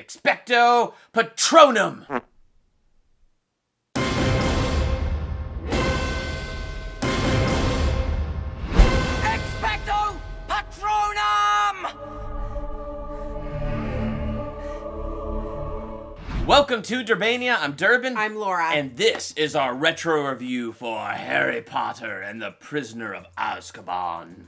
Expecto Patronum! Expecto Patronum! Welcome to Durbania. I'm Durbin. I'm Laura. And this is our retro review for Harry Potter and the Prisoner of Azkaban.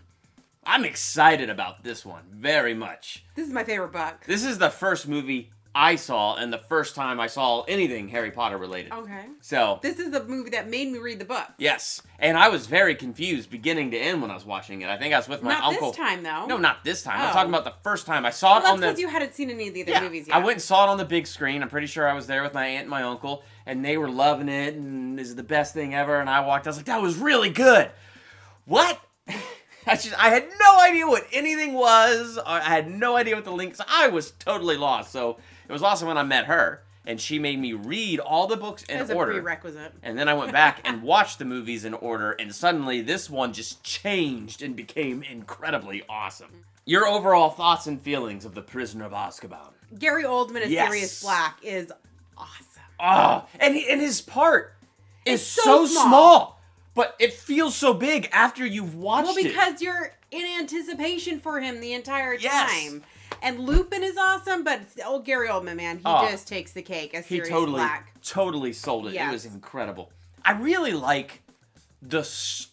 I'm excited about this one, very much. This is my favorite book. This is the first movie I saw and the first time I saw anything Harry Potter related. Okay. So, This is the movie that made me read the book. yes. And I was very confused beginning to end when I was watching it. I think I was with my uncle. Not this time, though. No, not this time. I'm Oh. talking about the first time I saw it Well, on that's the... because you hadn't seen any of the other movies yet. I went and saw it on the big screen. I'm pretty sure I was there with my aunt and my uncle, and they were loving it, and this is the best thing ever. And I walked, I was like, that was really good. What? I had no idea what anything was. I had no idea what the links. I was totally lost. So it was awesome when I met her, and she made me read all the books in As order. a prerequisite. And then I went back and watched the movies in order, and suddenly this one just changed and became incredibly awesome. Your overall thoughts and feelings of The Prisoner of Azkaban? Gary Oldman as Yes. Sirius Black is awesome. Oh, and his part is It's so so small, but it feels so big after you've watched Well, it. because you're in anticipation for him the entire Yes. time. And Lupin is awesome, but old Gary Oldman, man, he Oh. just takes the cake as He Sirius totally Black. sold it. It Yes. was incredible. I really like the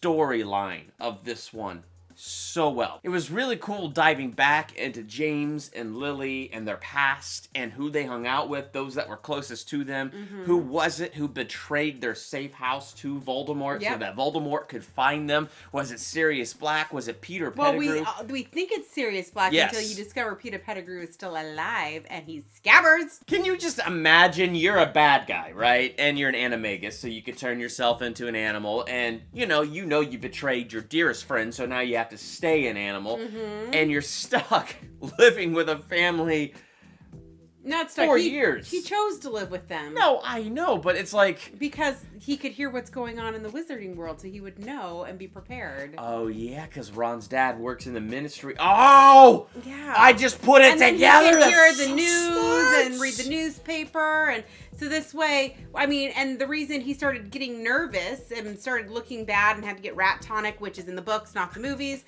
storyline of this one so well. It was really cool diving back into James and Lily and their past and who they hung out with, those that were closest to them. Who was it who betrayed their safe house to Voldemort so Yep. that Voldemort could find them? Was it Sirius Black? Was it Peter Well, Pettigrew? we think it's Sirius Black Yes. until you discover Peter Pettigrew is still alive and he's Scabbers. Can you just imagine you're a bad guy, right? And you're an animagus, so you could turn yourself into an animal, and you know you betrayed your dearest friend, so now you have to stay an animal, and you're stuck living with a family. Not stuck. 4 years. He chose to live with them. No, I know, but it's like, Because he could hear what's going on in the wizarding world, so he would know and be prepared. oh yeah, because Ron's dad works in the ministry. Oh! Yeah. I just put it And then together. he can hear That's the so news smart. and read the newspaper, and so this way, I mean, and the reason he started getting nervous and started looking bad and had to get rat tonic, which is in the books, not the movies,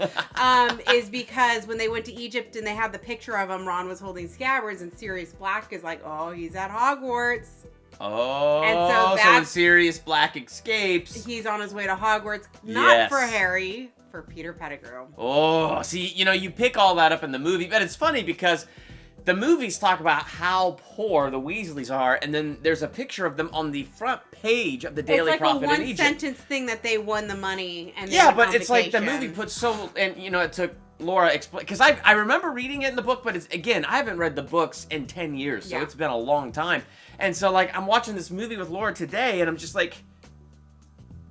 is because when they went to Egypt and they had the picture of him, Ron was holding Scabbers, and Sirius Black is like, oh, he's at Hogwarts. Oh, And so so when that's- Sirius Black escapes. He's on his way to Hogwarts, not Yes. for Harry, for Peter Pettigrew. Oh, see, you pick all that up in the movie, but it's funny because the movies talk about how poor the Weasleys are, and then there's a picture of them on the front page of the Daily It's like Prophet a in one Egypt. sentence thing that they won the money and they Yeah, went but on it's like the vacation. movie puts so, and it took Laura explain, because I remember reading it in the book, but it's, again, I haven't read the books in 10 years, so Yeah. it's been a long time. And so, like, I'm watching this movie with Laura today, and I'm just like,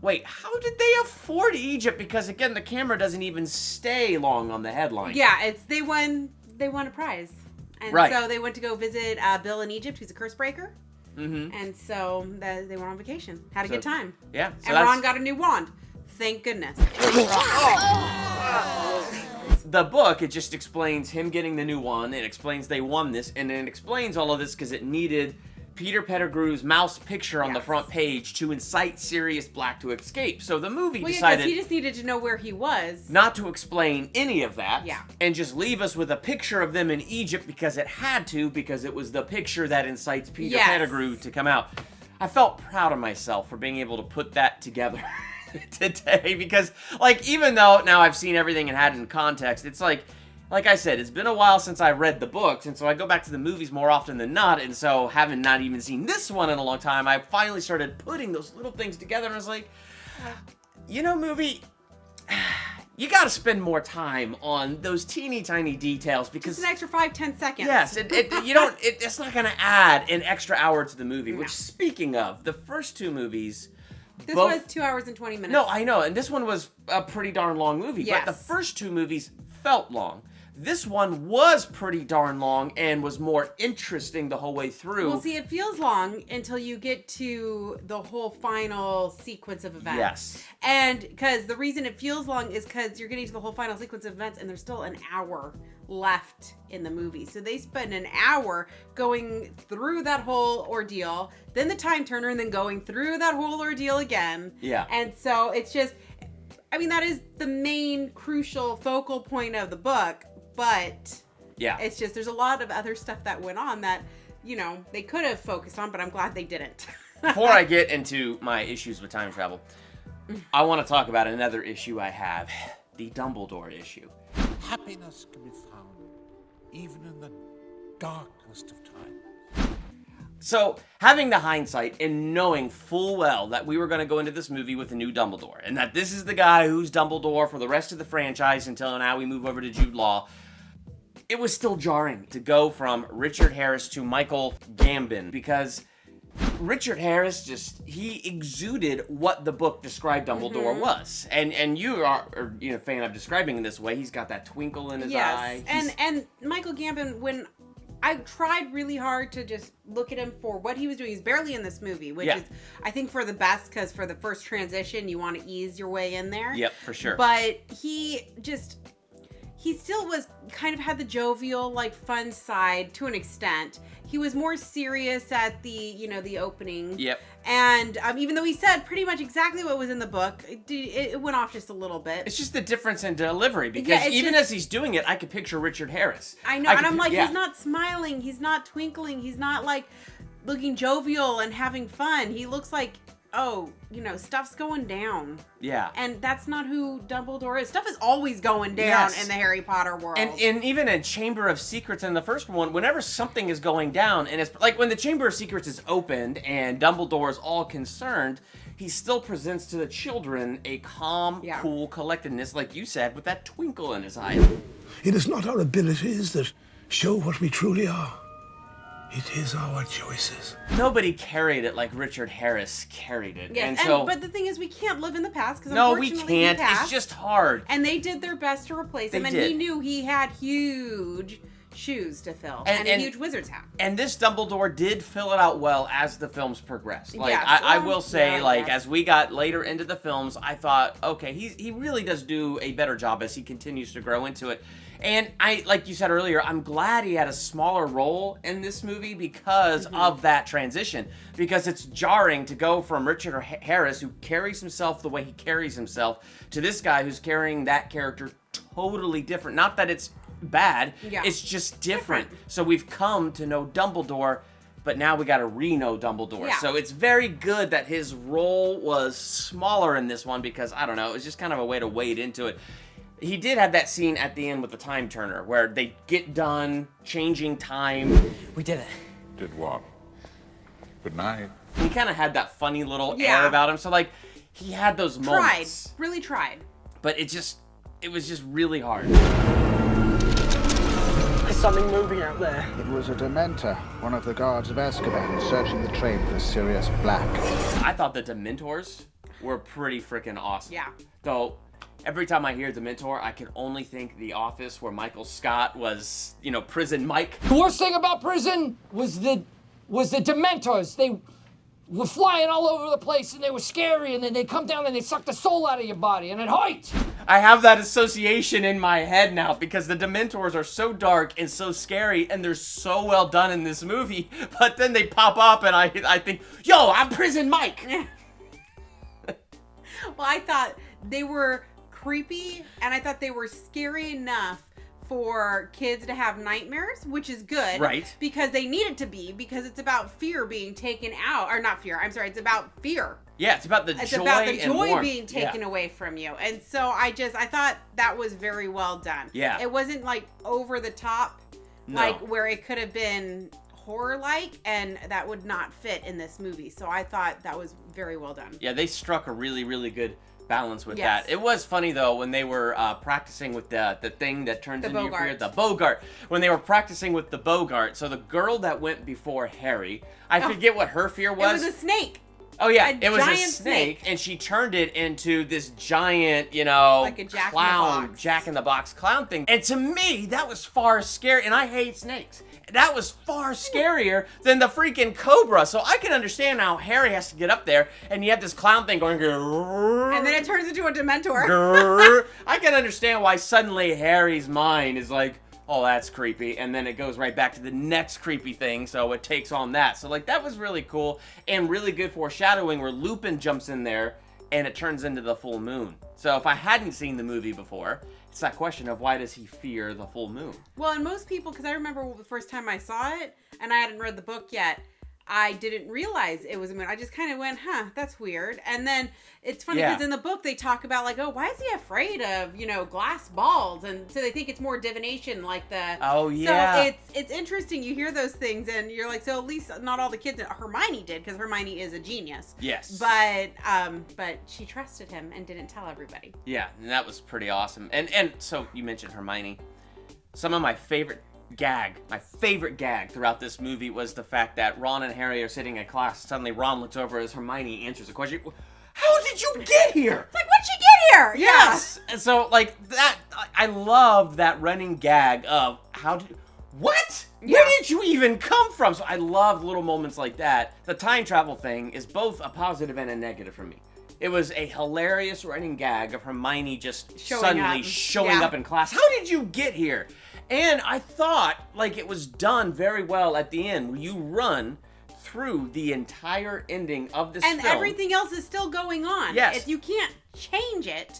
wait, how did they afford Egypt? Because, again, the camera doesn't even stay long on the headline. Yeah, they won a prize. And Right. so they went to go visit Bill in Egypt, who's a curse breaker. Mm-hmm. And so they went on vacation. Had a So- good time. Yeah. So And Ron got a new wand. Thank goodness. the book, it just explains him getting the new one. It explains they won this, and it explains all of this because it needed Peter Pettigrew's mouse picture on the Yes. front page to incite Sirius Black to escape. So the movie Well, yeah, decided because he just needed to know where he was. not to explain any of that, Yeah. and just leave us with a picture of them in Egypt because it had to, because it was the picture that incites Peter Yes. Pettigrew to come out. I felt proud of myself for being able to put that together today, because, like, even though now I've seen everything and had it in context, it's like I said, it's been a while since I read the books, and so I go back to the movies more often than not, and so having not even seen this one in a long time, I finally started putting those little things together, and I was like, movie, you gotta spend more time on those teeny tiny details, because Just an extra 5-10 seconds. yes, it's not gonna add an extra hour to the movie. No. Which, speaking of, the first two movies, This both- was 2 hours and 20 minutes. no, I know, and this one was a pretty darn long movie. Yes. But the first two movies felt long. This one was pretty darn long and was more interesting the whole way through. Well, see, it feels long until you get to the whole final sequence of events. Yes. And because the reason it feels long is because you're getting to the whole final sequence of events and there's still an hour left in the movie. So they spend an hour going through that whole ordeal, then the time turner, and then going through that whole ordeal again. Yeah. And so it's just, I mean, that is the main crucial focal point of the book, but Yeah. it's just, there's a lot of other stuff that went on that, you know, they could have focused on, but I'm glad they didn't. Before I get into my issues with time travel, I want to talk about another issue I have, the Dumbledore issue. Happiness can be found even in the darkest of times. So, having the hindsight and knowing full well that we were going to go into this movie with a new Dumbledore, and that this is the guy who's Dumbledore for the rest of the franchise until now we move over to Jude Law, it was still jarring to go from Richard Harris to Michael Gambon, because Richard Harris he exuded what the book described Dumbledore was. And you are a fan of describing him this way. He's got that twinkle in his eye. And Michael Gambon, when I tried really hard to just look at him for what he was doing, he's barely in this movie, which is, I think, for the best, because for the first transition, you want to ease your way in there. Yep, for sure. But he still was kind of had the jovial, like, fun side to an extent. He was more serious at the opening. Yep. And even though he said pretty much exactly what was in the book, it went off just a little bit. It's just the difference in delivery, because even as he's doing it, I could picture Richard Harris. I know, and I'm like, he's not smiling, he's not twinkling, he's not, like, looking jovial and having fun. He looks like, stuff's going down. Yeah. And that's not who Dumbledore is. Stuff is always going down in the Harry Potter world. And even in Chamber of Secrets in the first one, whenever something is going down, and it's like when the Chamber of Secrets is opened and Dumbledore is all concerned, he still presents to the children a calm, cool collectedness, like you said, with that twinkle in his eye. It is not our abilities that show what we truly are. It is our choices. Nobody carried it like Richard Harris carried it. Yes, but the thing is, we can't live in the past, because we can't. It's just hard. And they did their best to replace him, and he knew he had huge shoes to fill and a huge wizard's hat. And this Dumbledore did fill it out well as the films progressed. Like, I will say, as we got later into the films, I thought, okay, he really does do a better job as he continues to grow into it. And like you said earlier, I'm glad he had a smaller role in this movie because of that transition. Because it's jarring to go from Richard Harris, who carries himself the way he carries himself, to this guy who's carrying that character totally different. Not that it's bad, it's just different. So we've come to know Dumbledore, but now we got to re-know Dumbledore. Yeah. So it's very good that his role was smaller in this one, because, I don't know, it was just kind of a way to wade into it. He did have that scene at the end with the time turner where they get done changing time. We did it. Did what? Good night. He kind of had that funny little air about him. So, like, he had those moments. Really tried. But it was just really hard. There's something moving out there. It was a Dementor, one of the guards of Azkaban, searching the train for Sirius Black. I thought the Dementors were pretty freaking awesome. Yeah. Though, every time I hear Dementor, I can only think The Office, where Michael Scott was, Prison Mike. The worst thing about prison was the Dementors. They were flying all over the place, and they were scary, and then they'd come down and they'd suck the soul out of your body, and it hurt. I have that association in my head now, because the Dementors are so dark and so scary, and they're so well done in this movie, but then they pop up, and I think, yo, I'm Prison Mike! Well, I thought they were creepy, and I thought they were scary enough for kids to have nightmares, which is good. Right. Because they need it to be, because it's about fear being taken out. Or not fear, I'm sorry, it's about fear. Yeah, it's about the joy being taken away from you. And so I thought that was very well done. Yeah. It wasn't, like, over the top, like, where it could have been horror-like, and that would not fit in this movie. So I thought that was very well done. Yeah, they struck a really, really good balance with that. It was funny, though, when they were practicing with the thing that turns into your fear, the Bogart. When they were practicing with the Bogart, so the girl that went before Harry, I forget what her fear was. It was a snake. Oh, yeah, it was a giant snake, and she turned it into this giant, like a Jack-in-the-Box clown thing. And to me, that was far scary, and I hate snakes. That was far scarier than the freaking cobra. So I can understand how Harry has to get up there, and you have this clown thing going, and then it turns into a Dementor. I can understand why suddenly Harry's mind is like, oh, that's creepy, and then it goes right back to the next creepy thing, so it takes on that. So, like, that was really cool, and really good foreshadowing where Lupin jumps in there, and it turns into the full moon. So if I hadn't seen the movie before, it's that question of why does he fear the full moon? Well, and most people, because I remember the first time I saw it, and I hadn't read the book yet, I didn't realize it was a moon. I just kind of went, huh, that's weird. And then it's funny because in the book they talk about like, oh, why is he afraid of, glass balls? And so they think it's more divination, like the... Oh, yeah. So it's interesting. You hear those things and you're like, so at least not all the kids... Hermione did, because Hermione is a genius. Yes. But she trusted him and didn't tell everybody. Yeah, and that was pretty awesome. And so you mentioned Hermione. Some of my favorite gag throughout this movie was the fact that Ron and Harry are sitting in class. Suddenly Ron looks over as Hermione answers a question. How did you get here? It's like, when'd she get here? Yes. Yeah. And so, like, that, I love that running gag of what? Yeah. Where did you even come from? So I love little moments like that. The time travel thing is both a positive and a negative for me. It was a hilarious running gag of Hermione just suddenly showing up in class. How did you get here? And I thought, like, it was done very well at the end, where you run through the entire ending of this film. And everything else is still going on. Yes. If you can't change it,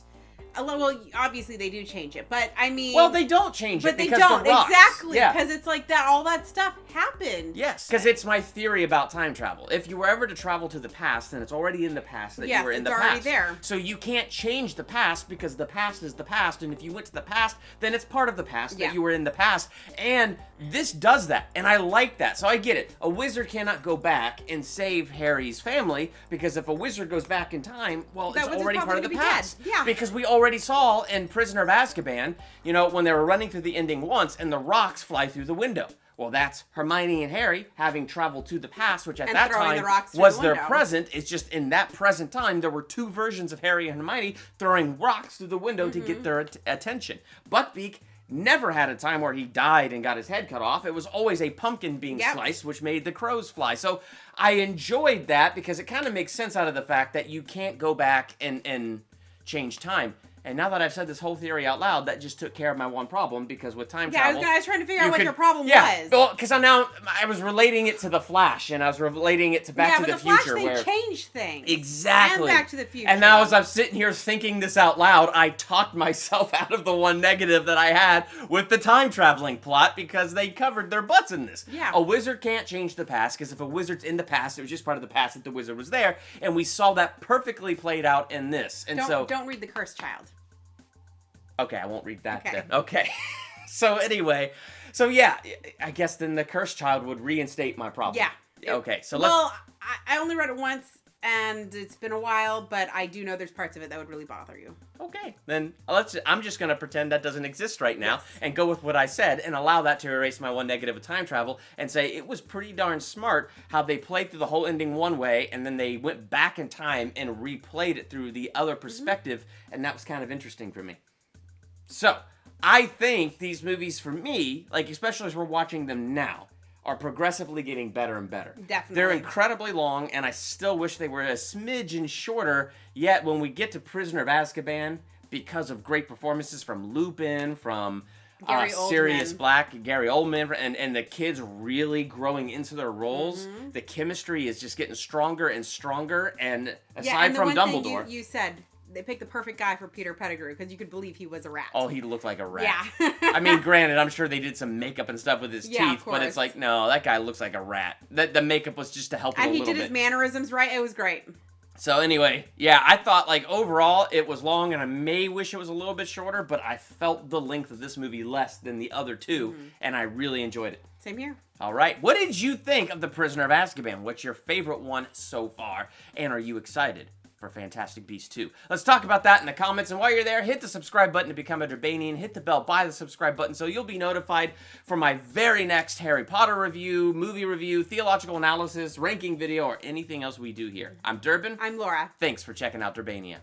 well, obviously they do change it, but I mean... Well, they don't change it because they don't, the rocks. exactly, Yeah. because it's like that, all that stuff happened. Yes, because it's my theory about time travel. If you were ever to travel to the past, then it's already in the past that you were in the past. Yes, it's already there. So you can't change the past because the past is the past, and if you went to the past, then it's part of the past that you were in the past. And this does that, and I like that. So I get it. A wizard cannot go back and save Harry's family, because if a wizard goes back in time, well, it's already part of the past. Yeah. Because we already saw in Prisoner of Azkaban, when they were running through the ending once, and the rocks fly through the window. Well, that's Hermione and Harry having traveled to the past, which at that time was their present. It's just in that present time, there were two versions of Harry and Hermione throwing rocks through the window to get their attention. Buckbeak never had a time where he died and got his head cut off. It was always a pumpkin being sliced, which made the crows fly. So I enjoyed that because it kind of makes sense out of the fact that you can't go back and change time. And now that I've said this whole theory out loud, that just took care of my one problem, because with time travel... I was trying to figure out what your problem was. Well, because I was relating it to The Flash, and I was relating it to Back to the Future. Yeah, but The Flash, they changed things. Exactly. And Back to the Future. And now as I'm sitting here thinking this out loud, I talked myself out of the one negative that I had with the time traveling plot, because they covered their butts in this. Yeah. A wizard can't change the past, because if a wizard's in the past, it was just part of the past that the wizard was there, and we saw that perfectly played out in this. And don't read The Cursed Child. Okay, I won't read that then. Okay. So anyway, yeah, I guess then the Cursed Child would reinstate my problem. Yeah. Okay, so Well, I only read it once, and it's been a while, but I do know there's parts of it that would really bother you. Okay, then I'm just going to pretend that doesn't exist right now and go with what I said and allow that to erase my one negative of time travel and say it was pretty darn smart how they played through the whole ending one way and then they went back in time and replayed it through the other perspective, and that was kind of interesting for me. So, I think these movies, for me, like especially as we're watching them now, are progressively getting better and better. Definitely. They're incredibly long, and I still wish they were a smidgen shorter, yet when we get to Prisoner of Azkaban, because of great performances from Lupin, from Sirius Black, Gary Oldman, and the kids really growing into their roles, the chemistry is just getting stronger and stronger, and aside from Dumbledore... Thing you said... They picked the perfect guy for Peter Pettigrew because you could believe he was a rat. Oh, he looked like a rat. Yeah. I mean, granted, I'm sure they did some makeup and stuff with his teeth, but it's like, no, that guy looks like a rat. The makeup was just to help him a little bit. And he did his mannerisms right. It was great. So anyway, yeah, I thought like overall it was long, and I may wish it was a little bit shorter, but I felt the length of this movie less than the other two, and I really enjoyed it. Same here. All right, what did you think of The Prisoner of Azkaban? What's your favorite one so far? And are you excited for Fantastic Beasts 2? Let's talk about that in the comments. And while you're there, hit the subscribe button to become a Durbanian. Hit the bell by the subscribe button so you'll be notified for my very next Harry Potter review, movie review, theological analysis, ranking video, or anything else we do here. I'm Durbin. I'm Laura. Thanks for checking out Durbania.